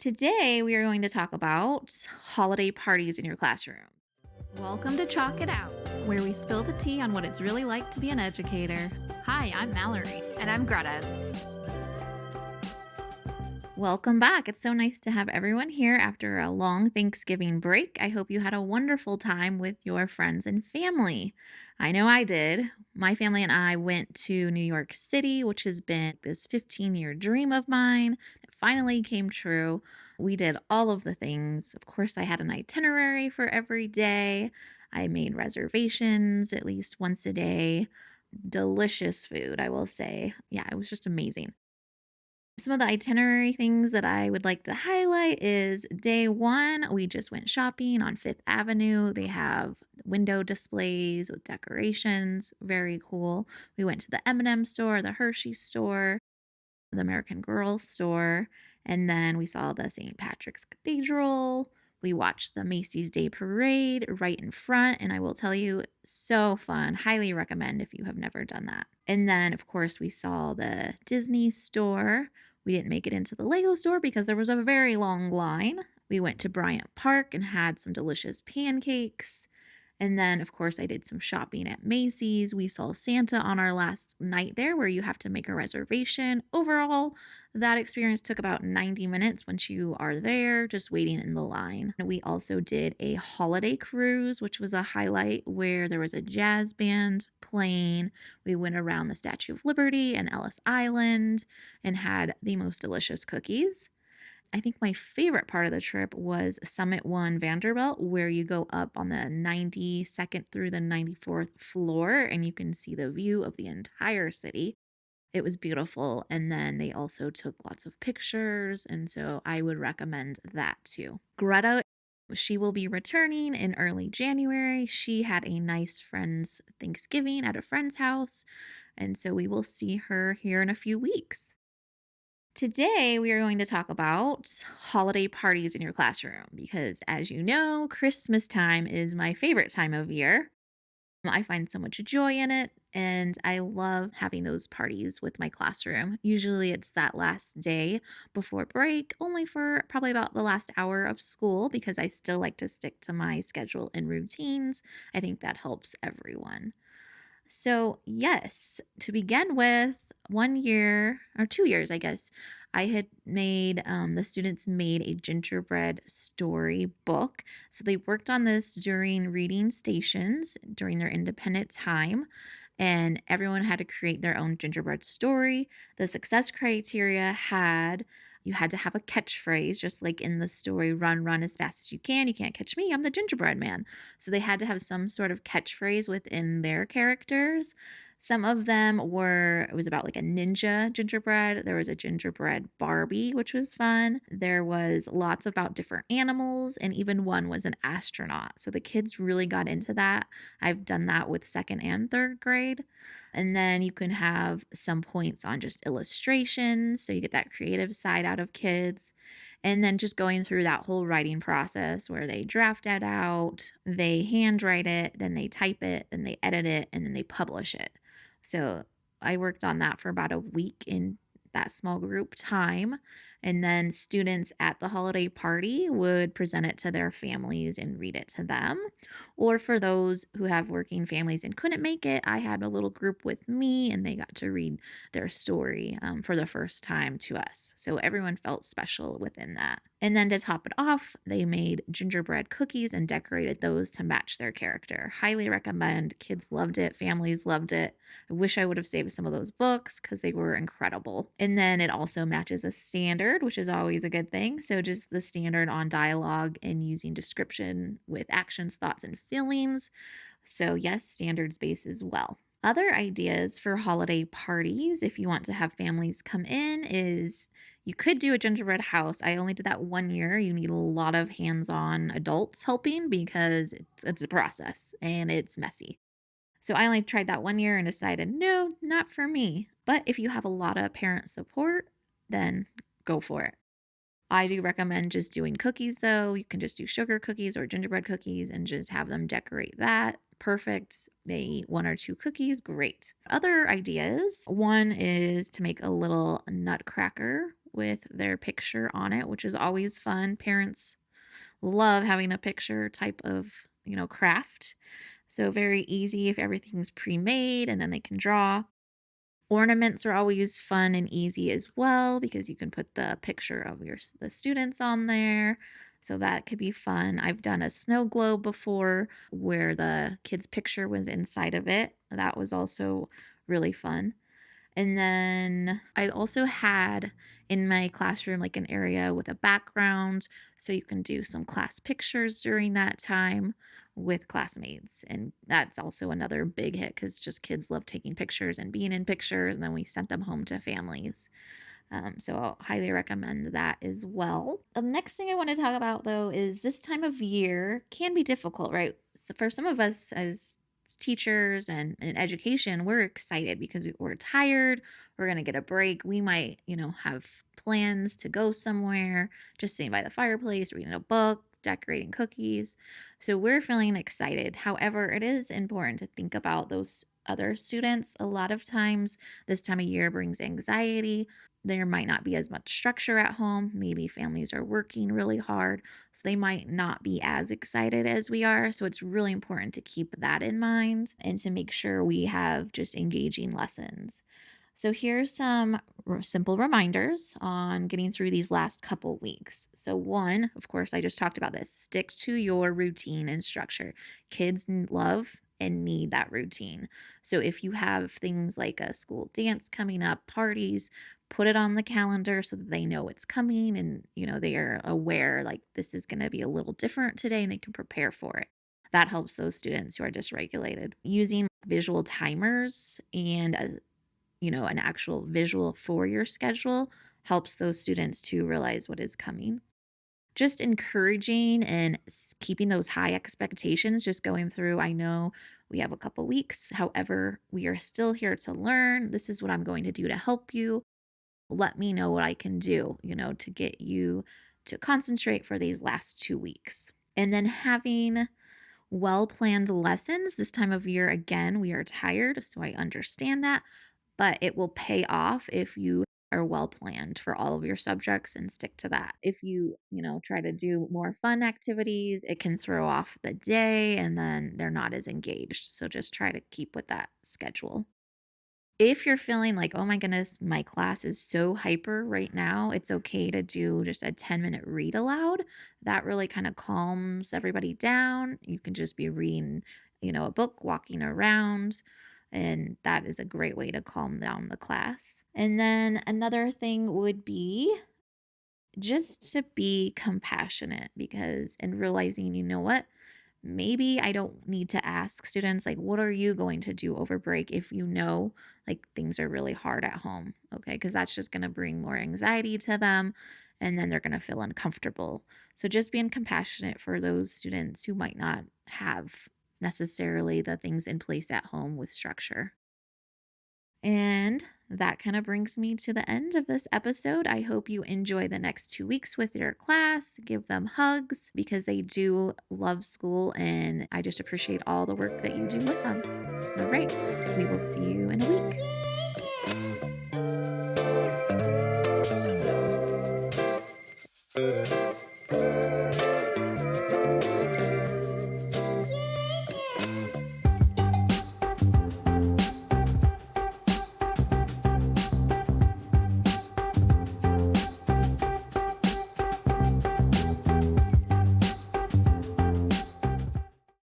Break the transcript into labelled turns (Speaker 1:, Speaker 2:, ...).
Speaker 1: Today, we are going to talk about holiday parties in your classroom.
Speaker 2: Welcome to Chalk It Out, where we spill the tea on what it's really like to be an educator. Hi, I'm Mallory.
Speaker 3: And I'm Greta.
Speaker 1: Welcome back. It's so nice to have everyone here after a long Thanksgiving break. I hope you had a wonderful time with your friends and family. I know I did. My family and I went to New York City, which has been this 15-year dream of mine. It finally came true. We did all of the things. Of course, I had an itinerary for every day. I made reservations at least once a day. Delicious food, I will say. Yeah, it was just amazing. Some of the itinerary things that I would like to highlight is day one, we just went shopping on Fifth Avenue. They have window displays with decorations, very cool. We went to the M&M store, the Hershey store, the American Girl store, and then we saw the St. Patrick's Cathedral. We watched the Macy's Day Parade right in front, and I will tell you, so fun. Highly recommend if you have never done that. And then, of course, we saw the Disney store. We didn't make it into the Lego store because there was a very long line. We went to Bryant Park and had some delicious pancakes. And then, of course, I did some shopping at Macy's. We saw Santa on our last night there, where you have to make a reservation. Overall, that experience took about 90 minutes once you are there, just waiting in the line. We also did a holiday cruise, which was a highlight where there was a jazz band playing. We went around the Statue of Liberty and Ellis Island and had the most delicious cookies. I think my favorite part of the trip was Summit One Vanderbilt, where you go up on the 92nd through the 94th floor and you can see the view of the entire city. It was beautiful. And then they also took lots of pictures. And so I would recommend that too. Greta, she will be returning in early January. She had a nice friend's Thanksgiving at a friend's house. And so we will see her here in a few weeks. Today, we are going to talk about holiday parties in your classroom because, as you know, Christmas time is my favorite time of year. I find so much joy in it, and I love having those parties with my classroom. Usually, it's that last day before break, only for probably about the last hour of school because I still like to stick to my schedule and routines. I think that helps everyone. So, yes, to begin with, 1 year or 2 years, I guess, I had made, the students made a gingerbread story book. So they worked on this during reading stations during their independent time, and everyone had to create their own gingerbread story. The success criteria had you had to have a catchphrase, just like in the story, run, run as fast as you can. You can't catch me. I'm the gingerbread man. So they had to have some sort of catchphrase within their characters. Some of them were, it was about like a ninja gingerbread. There was a gingerbread Barbie, which was fun. There was lots about different animals, and even one was an astronaut. So the kids really got into that. I've done that with second and third grade. And then you can have some points on just illustrations. So you get that creative side out of kids. And then just going through that whole writing process where they draft it out, they handwrite it, then they type it, then they edit it, and then they publish it. So I worked on that for about a week in that small group time. And then students at the holiday party would present it to their families and read it to them. Or for those who have working families and couldn't make it, I had a little group with me and they got to read their story for the first time to us. So everyone felt special within that. And then to top it off, they made gingerbread cookies and decorated those to match their character. Highly recommend. Kids loved it, families loved it. I wish I would have saved some of those books because they were incredible. And then it also matches a standard, which is always a good thing. So just the standard on dialogue and using description with actions, thoughts, and feelings. So, yes, standards based as well. Other ideas for holiday parties, if you want to have families come in, is you could do a gingerbread house. I only did that 1 year. You need a lot of hands on adults helping because it's a process and it's messy. So I only tried that 1 year and decided, no, not for me. But if you have a lot of parent support, then go for it. I do recommend just doing cookies though. You can just do sugar cookies or gingerbread cookies and just have them decorate that. Perfect. They eat one or two cookies. Great. Other ideas. One is to make a little nutcracker with their picture on it, which is always fun. Parents love having a picture type of, craft. So very easy if everything's pre-made and then they can draw. Ornaments are always fun and easy as well because you can put the picture of the students on there. So that could be fun. I've done a snow globe before where the kid's picture was inside of it. That was also really fun. And then I also had in my classroom like an area with a background so you can do some class pictures during that time with classmates. And that's also another big hit because just kids love taking pictures and being in pictures. And then we sent them home to families. So I'll highly recommend that as well. The next thing I want to talk about though is this time of year can be difficult, right? So for some of us as teachers and in education, we're excited because we're tired. We're going to get a break. We might, have plans to go somewhere, just sitting by the fireplace, reading a book, decorating cookies. So we're feeling excited. However, it is important to think about those other students. A lot of times, this time of year brings anxiety. There might not be as much structure at home. Maybe families are working really hard, so they might not be as excited as we are. So it's really important to keep that in mind and to make sure we have just engaging lessons. So here's some simple reminders on getting through these last couple weeks. So one, of course, I just talked about this. Stick to your routine and structure. Kids love and need that routine. So if you have things like a school dance coming up, parties, put it on the calendar so that they know it's coming and they are aware like this is going to be a little different today and they can prepare for it. That helps those students who are dysregulated. Using visual timers and an actual visual for your schedule helps those students to realize what is coming. Just encouraging and keeping those high expectations, just going through. I know we have a couple weeks. However, we are still here to learn. This is what I'm going to do to help you. Let me know what I can do, to get you to concentrate for these last 2 weeks. And then having well planned lessons this time of year. Again, we are tired, so I understand that, but it will pay off if you are well planned for all of your subjects and stick to that. If you, try to do more fun activities, it can throw off the day and then they're not as engaged. So just try to keep with that schedule. If you're feeling like, oh my goodness, my class is so hyper right now, it's okay to do just a 10-minute read aloud. That really kind of calms everybody down. You can just be reading, a book, walking around, and that is a great way to calm down the class. And then another thing would be just to be compassionate because and realizing, you know what? Maybe I don't need to ask students, like, what are you going to do over break if like, things are really hard at home? Okay. Because that's just going to bring more anxiety to them and then they're going to feel uncomfortable. So just being compassionate for those students who might not have necessarily the things in place at home with structure. And that kind of brings me to the end of this episode. I hope you enjoy the next 2 weeks with your class. Give them hugs because they do love school, and I just appreciate all the work that you do with them. All right, we will see you in a week.